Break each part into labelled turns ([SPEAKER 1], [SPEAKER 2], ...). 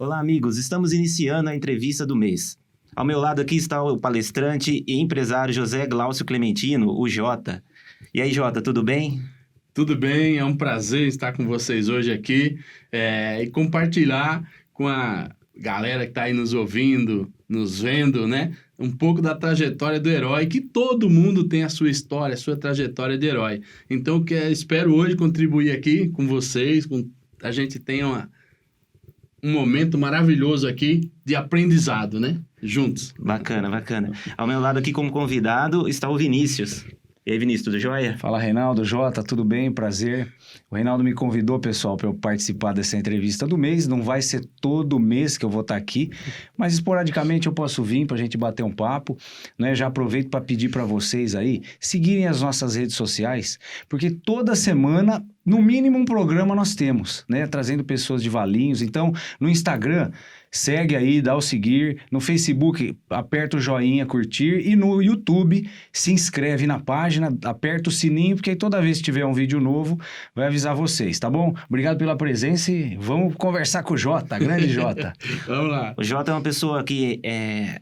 [SPEAKER 1] Olá, amigos. Estamos iniciando a entrevista do mês. Ao meu lado aqui está o palestrante e empresário José Glaucio Clementino, o Jota. E aí, Jota, tudo bem?
[SPEAKER 2] Tudo bem, é um prazer estar com vocês hoje aqui e compartilhar com a galera que está aí nos ouvindo, nos vendo, né? Um pouco da trajetória do herói, que todo mundo tem a sua história, a sua trajetória de herói. Então, espero hoje contribuir aqui com vocês, a gente tenha um momento maravilhoso aqui de aprendizado, né? Juntos.
[SPEAKER 1] Bacana, bacana. Ao meu lado aqui como convidado está o Vinícius. E aí, Vinícius, tudo jóia?
[SPEAKER 3] Fala, Reinaldo, Jota, tudo bem? Prazer. O Reinaldo me convidou, pessoal, para eu participar dessa entrevista do mês. Não vai ser todo mês que eu vou estar aqui, mas esporadicamente eu posso vir para a gente bater um papo, né? Já aproveito para pedir para vocês aí seguirem as nossas redes sociais, porque toda semana, no mínimo um programa nós temos, né? Trazendo pessoas de Valinhos. Então, no Instagram, segue aí, dá o seguir. No Facebook, aperta o joinha, curtir. E no YouTube, se inscreve na página, aperta o sininho, porque aí toda vez que tiver um vídeo novo, vai avisar vocês, tá bom? Obrigado pela presença e vamos conversar com o Jota, grande Jota.
[SPEAKER 2] Vamos lá.
[SPEAKER 1] O Jota é uma pessoa que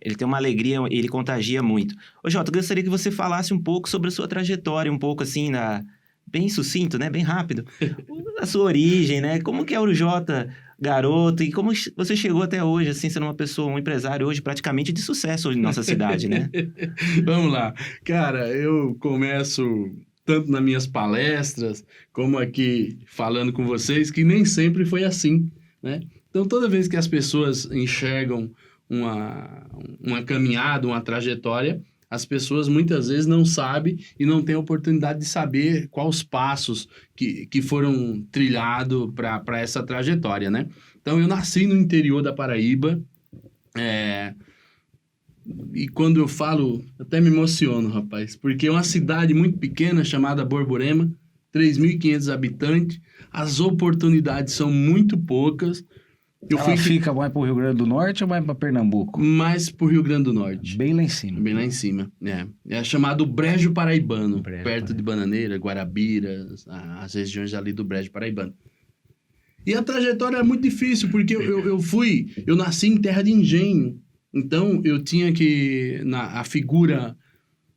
[SPEAKER 1] ele tem uma alegria, ele contagia muito. Ô, Jota, eu gostaria que você falasse um pouco sobre a sua trajetória, um pouco assim, bem sucinto, né? Bem rápido. A sua origem, né? Como que é o Jota garoto e como você chegou até hoje, assim, sendo uma pessoa, um empresário hoje praticamente de sucesso em nossa cidade, né?
[SPEAKER 2] Vamos lá. Cara, eu começo tanto nas minhas palestras, como aqui falando com vocês, que nem sempre foi assim, né? Então, toda vez que as pessoas enxergam uma caminhada, uma trajetória, as pessoas muitas vezes não sabem e não têm a oportunidade de saber quais os passos que foram trilhados para essa trajetória, né? Então, eu nasci no interior da Paraíba, e quando eu falo, até me emociono, rapaz, porque é uma cidade muito pequena chamada Borborema, 3.500 habitantes, as oportunidades são muito poucas.
[SPEAKER 3] Fica mais pro Rio Grande do Norte ou mais para Pernambuco?
[SPEAKER 2] Mais pro Rio Grande do Norte.
[SPEAKER 3] Bem lá em cima.
[SPEAKER 2] Bem lá em cima, É chamado Brejo Paraibano, perto de Bananeira, Guarabiras, as regiões ali do Brejo Paraibano. E a trajetória é muito difícil, porque eu nasci em terra de engenho. Então, eu tinha a figura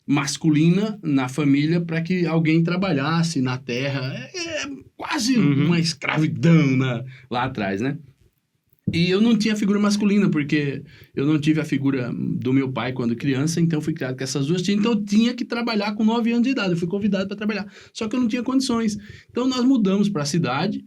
[SPEAKER 2] masculina na família para que alguém trabalhasse na terra. É quase uma escravidão lá atrás, né? E eu não tinha figura masculina, porque eu não tive a figura do meu pai quando criança, então eu fui criado com essas duas tias. Então eu tinha que trabalhar com 9 anos de idade, eu fui convidado para trabalhar. Só que eu não tinha condições. Então nós mudamos para a cidade,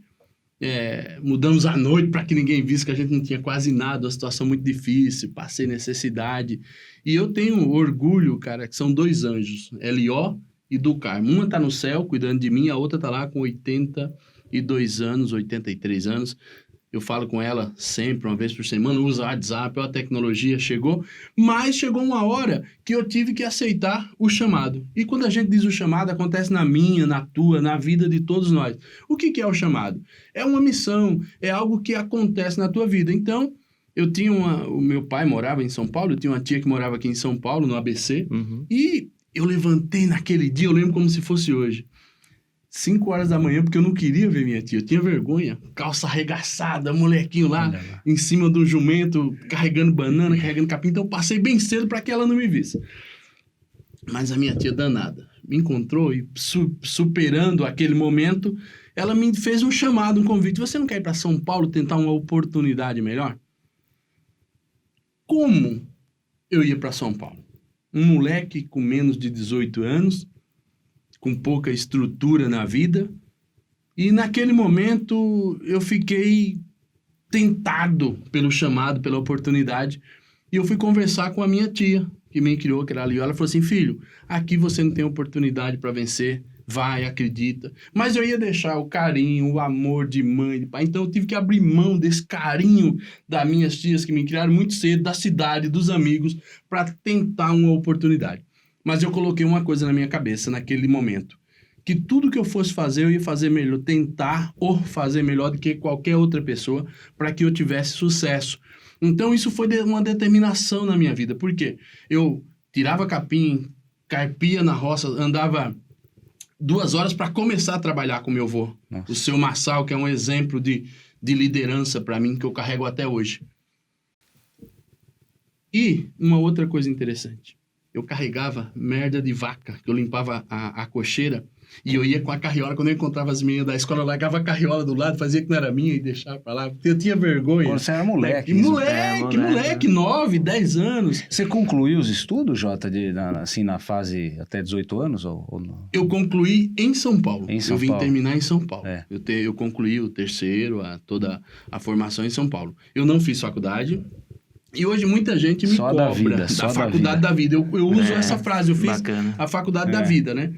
[SPEAKER 2] mudamos à noite para que ninguém visse que a gente não tinha quase nada, uma situação muito difícil, passei necessidade. E eu tenho orgulho, cara, que são 2 anjos, Elió e Ducarmo. Uma está no céu cuidando de mim, a outra está lá com 82 anos, 83 anos. Eu falo com ela sempre, uma vez por semana, uso o WhatsApp, a tecnologia chegou, mas chegou uma hora que eu tive que aceitar o chamado. E quando a gente diz o chamado, acontece na minha, na tua, na vida de todos nós. O que é o chamado? É uma missão, é algo que acontece na tua vida. Então, eu tinha o meu pai morava em São Paulo, eu tinha uma tia que morava aqui em São Paulo, no ABC, e eu levantei naquele dia, eu lembro como se fosse hoje. 5 horas da manhã, porque eu não queria ver minha tia. Eu tinha vergonha. Calça arregaçada, molequinho lá, em cima do jumento, carregando banana, carregando capim. Então eu passei bem cedo para que ela não me visse. Mas a minha tia danada me encontrou e superando aquele momento, ela me fez um chamado, um convite. Você não quer ir para São Paulo tentar uma oportunidade melhor? Como eu ia para São Paulo? Um moleque com menos de 18 anos, com pouca estrutura na vida, e naquele momento eu fiquei tentado pelo chamado, pela oportunidade, e eu fui conversar com a minha tia, que me criou, que era ali. Ela falou assim: filho, aqui você não tem oportunidade para vencer, vai, acredita. Mas eu ia deixar o carinho, o amor de mãe, de pai, então eu tive que abrir mão desse carinho das minhas tias que me criaram muito cedo, da cidade, dos amigos, para tentar uma oportunidade. Mas eu coloquei uma coisa na minha cabeça naquele momento, que tudo que eu fosse fazer, eu ia fazer melhor, tentar ou fazer melhor do que qualquer outra pessoa para que eu tivesse sucesso. Então isso foi uma determinação na minha vida. Por quê? Eu tirava capim, carpia na roça, andava 2 horas para começar a trabalhar com meu avô. Nossa. O seu Marçal, que é um exemplo de de liderança para mim que eu carrego até hoje. E uma outra coisa interessante. Eu carregava merda de vaca, que eu limpava a cocheira, e eu ia com a carriola. Quando eu encontrava as meninas da escola, eu largava a carriola do lado, fazia que não era minha e deixava pra lá. Eu tinha vergonha.
[SPEAKER 3] Quando você era moleque.
[SPEAKER 2] Moleque, 9, 10 anos.
[SPEAKER 3] Você concluiu os estudos, Jota, assim, na fase até 18 anos? Ou não?
[SPEAKER 2] Eu concluí em São Paulo.
[SPEAKER 3] Em São
[SPEAKER 2] eu vim
[SPEAKER 3] Paulo.
[SPEAKER 2] terminar em São Paulo.
[SPEAKER 3] É.
[SPEAKER 2] Eu concluí o terceiro, toda a formação em São Paulo. Eu não fiz faculdade. E hoje muita gente me cobra da faculdade da vida. Eu uso essa frase, eu fiz
[SPEAKER 1] bacana.
[SPEAKER 2] a faculdade da vida, né?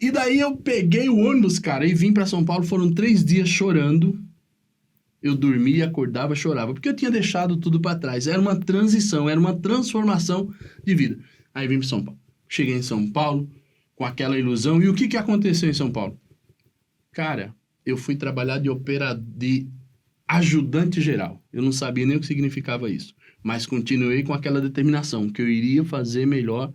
[SPEAKER 2] E daí eu peguei o ônibus, cara, e vim pra São Paulo. Foram 3 dias chorando. Eu dormia, acordava, chorava. Porque eu tinha deixado tudo pra trás. Era uma transição, era uma transformação de vida. Aí vim pra São Paulo. Cheguei em São Paulo com aquela ilusão. E o que aconteceu em São Paulo? Cara, eu fui trabalhar de ajudante geral. Eu não sabia nem o que significava isso. Mas continuei com aquela determinação, que eu iria fazer melhor.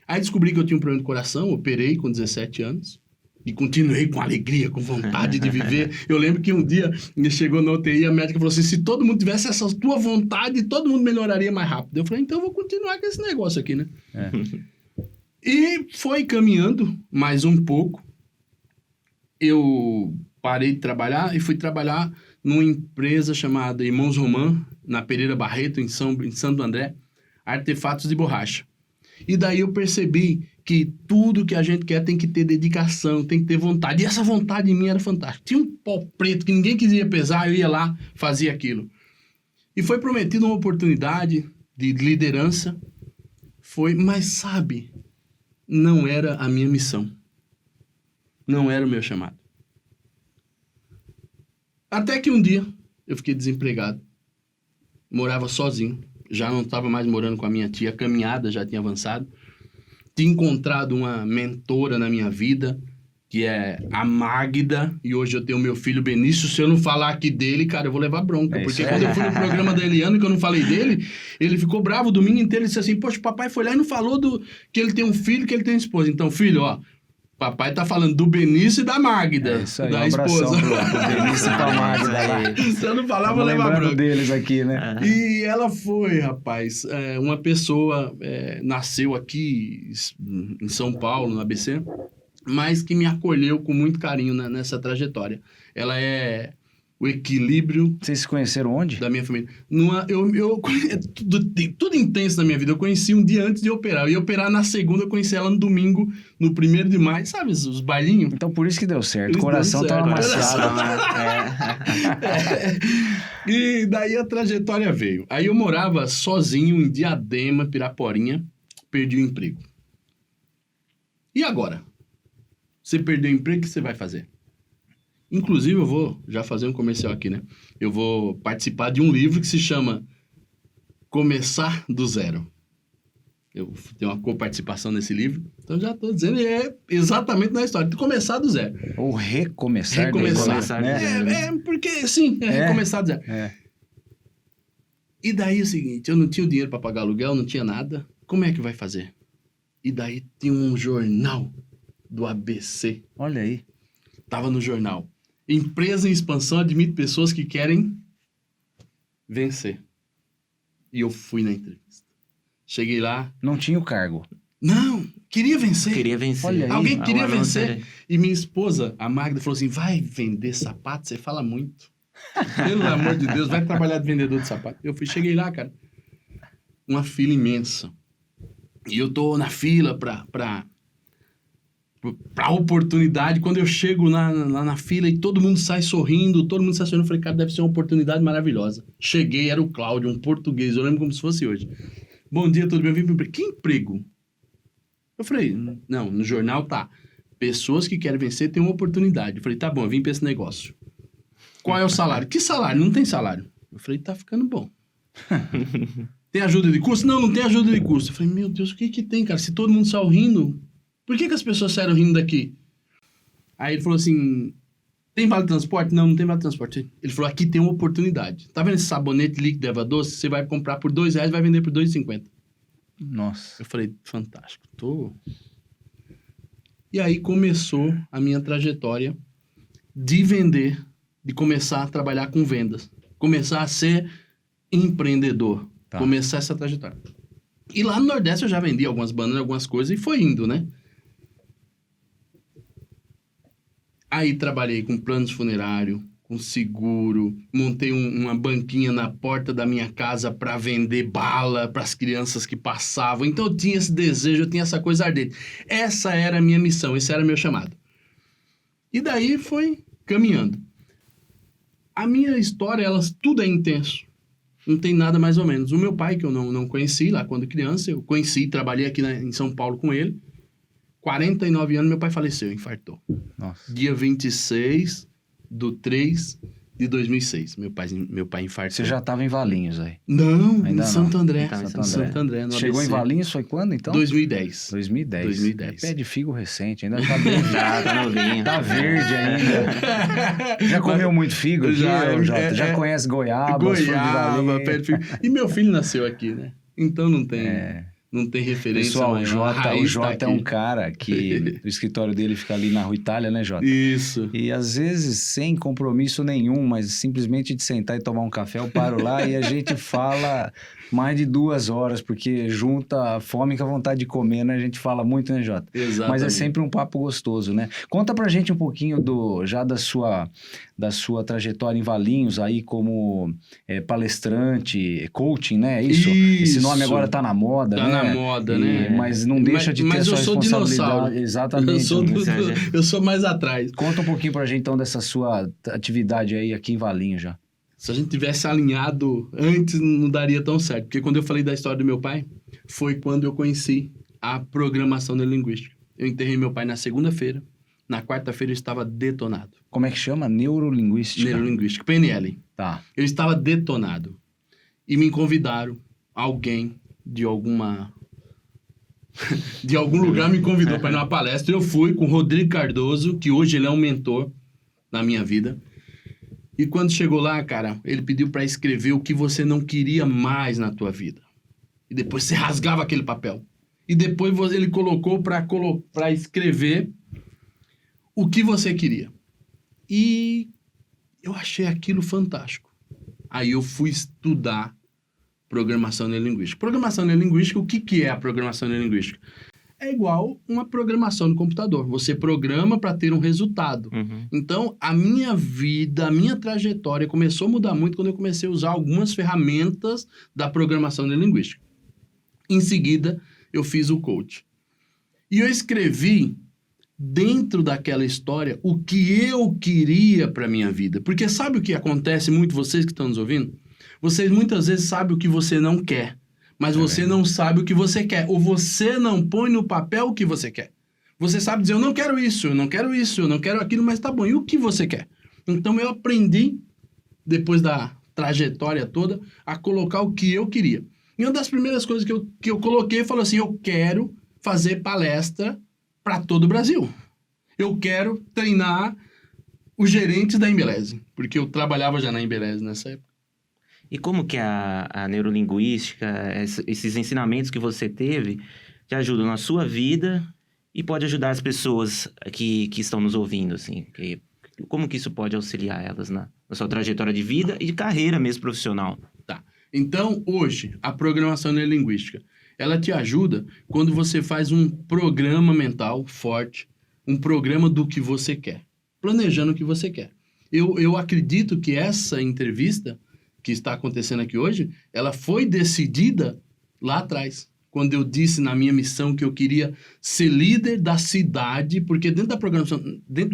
[SPEAKER 2] Aí descobri que eu tinha um problema de coração, operei com 17 anos. E continuei com alegria, com vontade de viver. Eu lembro que um dia chegou na UTI, a médica falou assim, se todo mundo tivesse essa tua vontade, todo mundo melhoraria mais rápido. Eu falei, então eu vou continuar com esse negócio aqui, né? E foi caminhando mais um pouco. Eu parei de trabalhar e fui trabalhar numa empresa chamada Irmãos Roman, na Pereira Barreto, em Santo André, artefatos de borracha. E daí eu percebi que tudo que a gente quer tem que ter dedicação, tem que ter vontade. E essa vontade em mim era fantástica. Tinha um pau preto que ninguém queria pesar, eu ia lá, fazia aquilo. E foi prometido uma oportunidade de liderança. Mas sabe, não era a minha missão. Não era o meu chamado. Até que um dia eu fiquei desempregado. Morava sozinho. Já não estava mais morando com a minha tia. A caminhada já tinha avançado. Tinha encontrado uma mentora na minha vida, que é a Magda. E hoje eu tenho meu filho Benício. Se eu não falar aqui dele, cara, eu vou levar bronca. Porque quando eu fui no programa da Eliana, que eu não falei dele, ele ficou bravo o domingo inteiro. Ele disse assim, poxa, o papai foi lá e não falou que ele tem um filho, que ele tem uma esposa. Então, filho, ó, papai tá falando do Benício e da Magda,
[SPEAKER 3] isso aí,
[SPEAKER 2] da
[SPEAKER 3] um
[SPEAKER 2] esposa.
[SPEAKER 3] Pro Benício e pra Magda lá.
[SPEAKER 2] Se eu não falar, vou levar
[SPEAKER 3] lembrando
[SPEAKER 2] bronca.
[SPEAKER 3] deles aqui, né?
[SPEAKER 2] E ela foi, rapaz, uma pessoa, nasceu aqui em São Paulo, no ABC, mas que me acolheu com muito carinho nessa trajetória. Ela é o equilíbrio...
[SPEAKER 3] Vocês se conheceram onde?
[SPEAKER 2] Da minha família. Tudo intenso na minha vida. Eu conheci um dia antes de operar. Eu ia operar na segunda, eu conheci ela no domingo, no 1º de maio. Sabe os bailinhos?
[SPEAKER 3] Então por isso que deu certo. O coração tava amaciado.
[SPEAKER 2] E daí a trajetória veio. Aí eu morava sozinho em Diadema, Piraporinha. Perdi o emprego. E agora? Você perdeu o emprego, o que você vai fazer? Inclusive, eu vou já fazer um comercial aqui, né? Eu vou participar de um livro que se chama Começar do Zero. Eu tenho uma coparticipação nesse livro. Então, já estou dizendo, é exatamente na história. De começar do zero.
[SPEAKER 3] Ou recomeçar.
[SPEAKER 2] Recomeçar, né? Porque, sim, recomeçar do zero. E daí é o seguinte, eu não tinha o dinheiro para pagar aluguel, não tinha nada. Como é que vai fazer? E daí tinha um jornal do ABC.
[SPEAKER 3] Olha aí.
[SPEAKER 2] Tava no jornal. Empresa em expansão admite pessoas que querem vencer. E eu fui na entrevista. Cheguei lá.
[SPEAKER 3] Não tinha o cargo.
[SPEAKER 2] Não, queria vencer.
[SPEAKER 1] Queria vencer.
[SPEAKER 3] Olha aí.
[SPEAKER 2] Alguém queria vencer. E minha esposa, a Magda, falou assim, vai vender sapato? Você fala muito. Pelo amor de Deus, vai trabalhar de vendedor de sapato. Cheguei lá, cara. Uma fila imensa. E eu tô na fila pra oportunidade. Quando eu chego lá na fila e todo mundo sai sorrindo, eu falei, cara, deve ser uma oportunidade maravilhosa. Cheguei, era o Cláudio, um português, eu lembro como se fosse hoje. Bom dia, tudo bem? Eu vim para que emprego? Eu falei, não, no jornal tá. Pessoas que querem vencer têm uma oportunidade. Eu falei, tá bom, eu vim para esse negócio. Qual é o salário? Que salário? Não tem salário. Eu falei, tá ficando bom. Tem ajuda de custo? Não tem ajuda de custo. Eu falei, meu Deus, o que tem, cara? Se todo mundo saiu rindo, por que as pessoas saíram rindo daqui? Aí ele falou assim, tem vale transporte? Não tem vale transporte. Ele falou, aqui tem uma oportunidade. Tá vendo esse sabonete líquido Eva Doce? Você vai comprar por R$2 e vai vender por R$2,50.
[SPEAKER 3] Nossa.
[SPEAKER 2] Eu falei, fantástico. E aí começou a minha trajetória de vender de começar a trabalhar com vendas. Começar a ser empreendedor.
[SPEAKER 3] Tá.
[SPEAKER 2] Começar essa trajetória. E lá no Nordeste eu já vendi algumas bananas, algumas coisas, e foi indo, né? Aí trabalhei com planos funerários, com seguro, montei uma banquinha na porta da minha casa para vender bala para as crianças que passavam. Então eu tinha esse desejo, eu tinha essa coisa ardente. Essa era a minha missão, esse era meu chamado. E daí foi caminhando. A minha história, tudo é intenso. Não tem nada mais ou menos. O meu pai, que eu não conheci lá quando criança, eu conheci, trabalhei aqui em São Paulo com ele. 49 anos, meu pai faleceu, infartou.
[SPEAKER 3] Nossa.
[SPEAKER 2] Dia 26/3/2006, meu pai infartou.
[SPEAKER 3] Você já estava em Valinhos aí?
[SPEAKER 2] Não,
[SPEAKER 3] Ainda
[SPEAKER 2] em
[SPEAKER 3] não.
[SPEAKER 2] Santo André.
[SPEAKER 1] Tava em
[SPEAKER 2] Santo André, no
[SPEAKER 3] Chegou
[SPEAKER 2] ABC.
[SPEAKER 3] em Valinhos foi quando, então?
[SPEAKER 2] 2010.
[SPEAKER 3] 2010.
[SPEAKER 2] 2010.
[SPEAKER 3] É pé de figo recente, ainda tá bem
[SPEAKER 1] Já, tá novinho.
[SPEAKER 3] Tá verde ainda. Já comeu muito figo aqui,
[SPEAKER 2] Já,
[SPEAKER 3] ô, Jota?
[SPEAKER 2] é-
[SPEAKER 3] Já
[SPEAKER 2] é-
[SPEAKER 3] conhece goiaba,
[SPEAKER 2] Goiaba, pé de figo. E meu filho nasceu aqui, né? Então não tem referência.
[SPEAKER 3] Pessoal,
[SPEAKER 2] maior.
[SPEAKER 3] o
[SPEAKER 2] A raiz
[SPEAKER 3] Jota
[SPEAKER 2] tá
[SPEAKER 3] é um
[SPEAKER 2] aqui.
[SPEAKER 3] cara que o escritório dele fica ali na Rua Itália, né, Jota?
[SPEAKER 2] Isso.
[SPEAKER 3] E às vezes, sem compromisso nenhum, mas simplesmente de sentar e tomar um café, eu paro lá e a gente fala mais de 2 horas, porque junta a fome com a vontade de comer, né? A gente fala muito, né, Jota?
[SPEAKER 2] Exatamente.
[SPEAKER 3] Mas é sempre um papo gostoso, né? Conta pra gente um pouquinho da sua trajetória em Valinhos aí como palestrante, coaching, né? Isso. Esse nome agora tá na moda,
[SPEAKER 2] Tá
[SPEAKER 3] né?
[SPEAKER 2] na moda, né?
[SPEAKER 3] Mas não deixa de ter
[SPEAKER 2] Mas eu
[SPEAKER 3] essa
[SPEAKER 2] sou
[SPEAKER 3] responsabilidade.
[SPEAKER 2] dinossauro.
[SPEAKER 3] Exatamente.
[SPEAKER 2] Eu sou mais atrás.
[SPEAKER 3] Conta um pouquinho pra gente, então, dessa sua atividade aí aqui em Valinhos já.
[SPEAKER 2] Se a gente tivesse alinhado antes, não daria tão certo. Porque quando eu falei da história do meu pai, foi quando eu conheci a programação neurolinguística. Eu enterrei meu pai na segunda-feira. Na quarta-feira eu estava detonado.
[SPEAKER 3] Como é que chama? Neurolinguística?
[SPEAKER 2] Neurolinguística, PNL.
[SPEAKER 3] Tá.
[SPEAKER 2] Eu estava detonado. E me convidaram, alguém de alguma... de algum lugar me convidou para ir numa palestra. Eu fui com o Rodrigo Cardoso, que hoje ele é um mentor na minha vida. E quando chegou lá, cara, ele pediu para escrever o que você não queria mais na tua vida. E depois você rasgava aquele papel. E depois ele colocou para escrever o que você queria. E eu achei aquilo fantástico. Aí eu fui estudar programação neurolinguística. Programação neurolinguística, o que é a programação neurolinguística? É igual uma programação no computador. Você programa para ter um resultado.
[SPEAKER 1] Uhum.
[SPEAKER 2] Então, a minha vida, a minha trajetória começou a mudar muito quando eu comecei a usar algumas ferramentas da programação neurolinguística. Em seguida, eu fiz o coach. E eu escrevi dentro daquela história o que eu queria para minha vida. Porque sabe o que acontece muito, vocês que estão nos ouvindo? Vocês muitas vezes sabem o que você não quer. Mas você não sabe o que você quer. Ou você não põe no papel o que você quer. Você sabe dizer, eu não quero isso, eu não quero isso, eu não quero aquilo, mas tá bom. E o que você quer? Então eu aprendi, depois da trajetória toda, a colocar o que eu queria. E uma das primeiras coisas que eu coloquei, falou assim, eu quero fazer palestra para todo o Brasil. Eu quero treinar os gerentes da Embeleze. Porque eu trabalhava já na Embeleze nessa época.
[SPEAKER 1] E como que a neurolinguística, esses ensinamentos que você teve, te ajudam na sua vida e pode ajudar as pessoas que estão nos ouvindo, assim? Como que isso pode auxiliar elas na sua trajetória de vida e de carreira mesmo profissional?
[SPEAKER 2] Tá. Então, hoje, a programação neurolinguística, ela te ajuda quando você faz um programa mental forte, um programa do que você quer, planejando o que você quer. Eu acredito que essa entrevista que está acontecendo aqui hoje, ela foi decidida lá atrás, quando eu disse na minha missão que eu queria ser líder da cidade, porque dentro da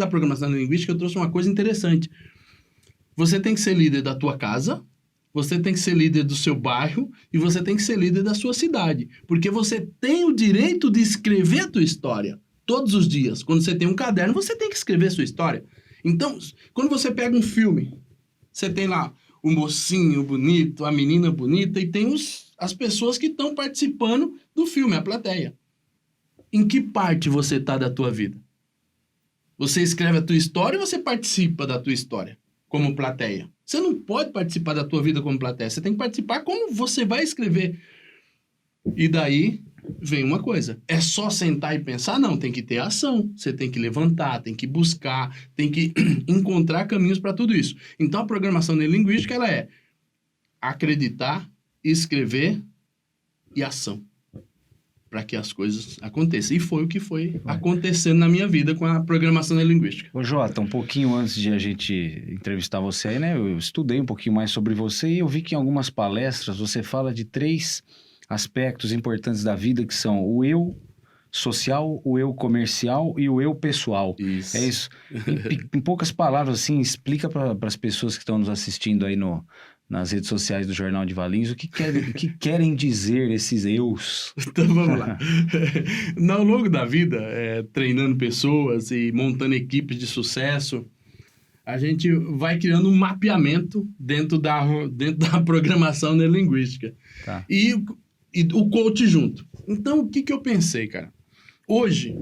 [SPEAKER 2] programação linguística eu trouxe uma coisa interessante. Você tem que ser líder da tua casa, você tem que ser líder do seu bairro e você tem que ser líder da sua cidade, porque você tem o direito de escrever a tua história todos os dias. Quando você tem um caderno, você tem que escrever a sua história. Então, quando você pega um filme, você tem lá o mocinho bonito, a menina bonita, e tem as pessoas que estão participando do filme, a plateia. Em que parte você está da tua vida? Você escreve a tua história ou você participa da tua história como plateia? Você não pode participar da tua vida como plateia, você tem que participar como você vai escrever. E daí, vem uma coisa. É só sentar e pensar? Não, tem que ter ação. Você tem que levantar, tem que buscar, tem que encontrar caminhos para tudo isso. Então, a programação neurolinguística, ela é acreditar, escrever e ação. Para que as coisas aconteçam. E foi o que foi acontecendo na minha vida com a programação neurolinguística.
[SPEAKER 3] Ô, Jota, um pouquinho antes de a gente entrevistar você aí, né? Eu estudei um pouquinho mais sobre você e eu vi que em algumas palestras você fala de 3 aspectos importantes da vida, que são o eu social, o eu comercial e o eu pessoal.
[SPEAKER 2] Isso.
[SPEAKER 3] É isso. Em poucas palavras, assim, explica para as pessoas que estão nos assistindo aí nas redes sociais do Jornal de Valinhos o que querem dizer esses eus.
[SPEAKER 2] Então, vamos lá. Ao longo da vida, treinando pessoas e montando equipes de sucesso, a gente vai criando um mapeamento dentro da programação neurolinguística.
[SPEAKER 3] Tá.
[SPEAKER 2] E o coach junto. Então, o que eu pensei, cara? Hoje,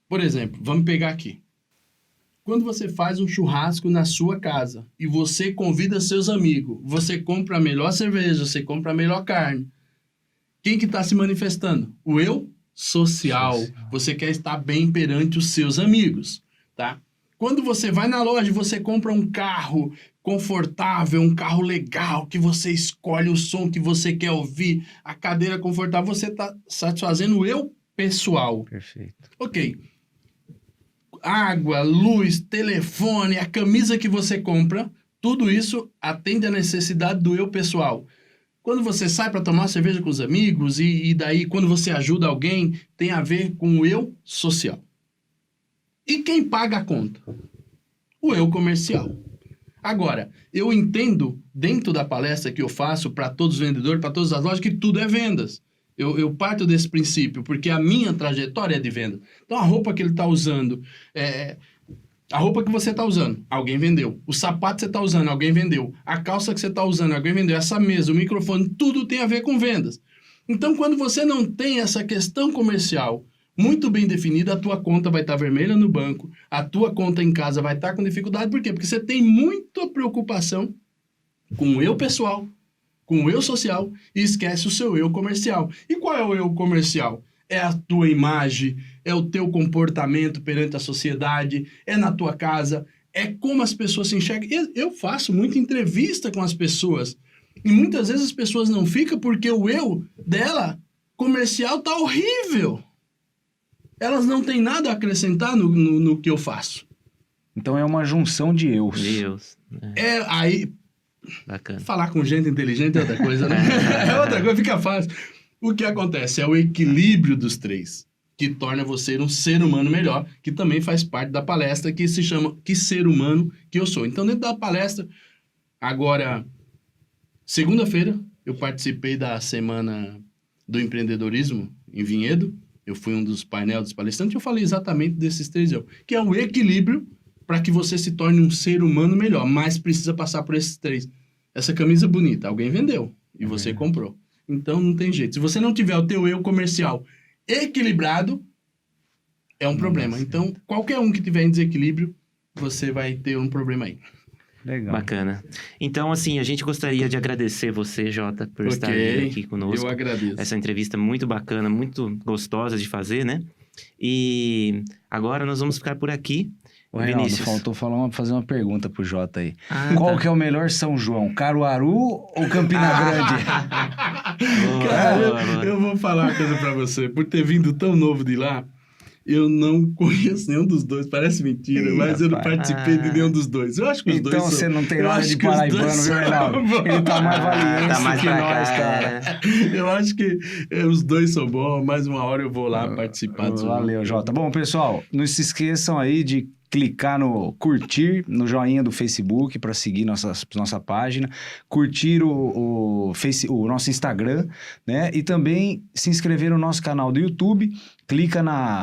[SPEAKER 2] por exemplo, vamos pegar aqui. Quando você faz um churrasco na sua casa e você convida seus amigos, você compra a melhor cerveja, você compra a melhor carne. Quem que está se manifestando? O eu social. Você quer estar bem perante os seus amigos, tá? Quando você vai na loja e você compra um carro confortável, um carro legal, que você escolhe o som que você quer ouvir, a cadeira confortável, você está satisfazendo o eu pessoal.
[SPEAKER 3] Perfeito.
[SPEAKER 2] Ok. Água, luz, telefone, a camisa que você compra, tudo isso atende à necessidade do eu pessoal. Quando você sai para tomar cerveja com os amigos e daí quando você ajuda alguém, tem a ver com o eu social. E quem paga a conta? O eu comercial. Agora, eu entendo dentro da palestra que eu faço para todos os vendedores, para todas as lojas, que tudo é vendas. Eu parto desse princípio, porque a minha trajetória é de venda. Então, a roupa que ele está usando, a roupa que você está usando, alguém vendeu. O sapato que você está usando, alguém vendeu. A calça que você está usando, alguém vendeu. Essa mesa, o microfone, tudo tem a ver com vendas. Então, quando você não tem essa questão comercial muito bem definida, a tua conta vai estar vermelha no banco, a tua conta em casa vai estar com dificuldade. Por quê? Porque você tem muita preocupação com o eu pessoal, com o eu social e esquece o seu eu comercial. E qual é o eu comercial? É a tua imagem, é o teu comportamento perante a sociedade, é na tua casa, é como as pessoas se enxergam. Eu faço muita entrevista com as pessoas e muitas vezes as pessoas não ficam porque o eu dela comercial tá horrível. Elas não têm nada a acrescentar no que eu faço.
[SPEAKER 3] Então é uma junção de eus.
[SPEAKER 1] Deus.
[SPEAKER 2] Aí...
[SPEAKER 1] Bacana.
[SPEAKER 2] Falar com gente inteligente é outra coisa, né? É outra coisa, fica fácil. O que acontece é o equilíbrio dos 3, que torna você um ser humano melhor, que também faz parte da palestra, que se chama Que Ser Humano Que Eu Sou. Então, dentro da palestra, agora, segunda-feira, eu participei da Semana do Empreendedorismo em Vinhedo. Eu fui um dos painéis dos palestrantes e eu falei exatamente desses 3 eu, que é o equilíbrio para que você se torne um ser humano melhor, mas precisa passar por esses 3. Essa camisa bonita, alguém vendeu e você comprou. Então, não tem jeito. Se você não tiver o teu eu comercial equilibrado, é um problema. Então, qualquer um que tiver em desequilíbrio, você vai ter um problema aí.
[SPEAKER 3] Legal.
[SPEAKER 1] Bacana. Então, assim, a gente gostaria de agradecer você, Jota, por estar aqui conosco.
[SPEAKER 2] Eu agradeço.
[SPEAKER 1] Essa entrevista muito bacana, muito gostosa de fazer, né? E agora nós vamos ficar por aqui.
[SPEAKER 3] Ô, Reinaldo, faltou fazer uma pergunta pro Jota aí.
[SPEAKER 1] Qual
[SPEAKER 3] que é o melhor São João? Caruaru ou Campina Grande?
[SPEAKER 2] Cara, eu vou falar uma coisa pra você. Por ter vindo tão novo de lá, eu não conheço nenhum dos dois. Parece mentira, mas eu não participei de nenhum dos dois. Eu acho que os dois
[SPEAKER 3] Então você não tem nada de paraibano, viu, Reinaldo? Ele tá mais valiente que nós, cara.
[SPEAKER 2] Eu acho que os dois são bons. Mais uma hora eu vou lá participar.
[SPEAKER 3] Valeu, Jota. Bom, pessoal, não se esqueçam aí de clicar no curtir, no joinha do Facebook para seguir nossa página, curtir o nosso Instagram, né? E também se inscrever no nosso canal do YouTube, clica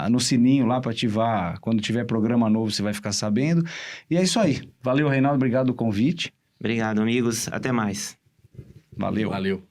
[SPEAKER 3] no sininho lá para ativar, quando tiver programa novo você vai ficar sabendo. E é isso aí. Valeu, Reinaldo, obrigado pelo convite.
[SPEAKER 1] Obrigado, amigos. Até mais.
[SPEAKER 3] Valeu.
[SPEAKER 2] Valeu.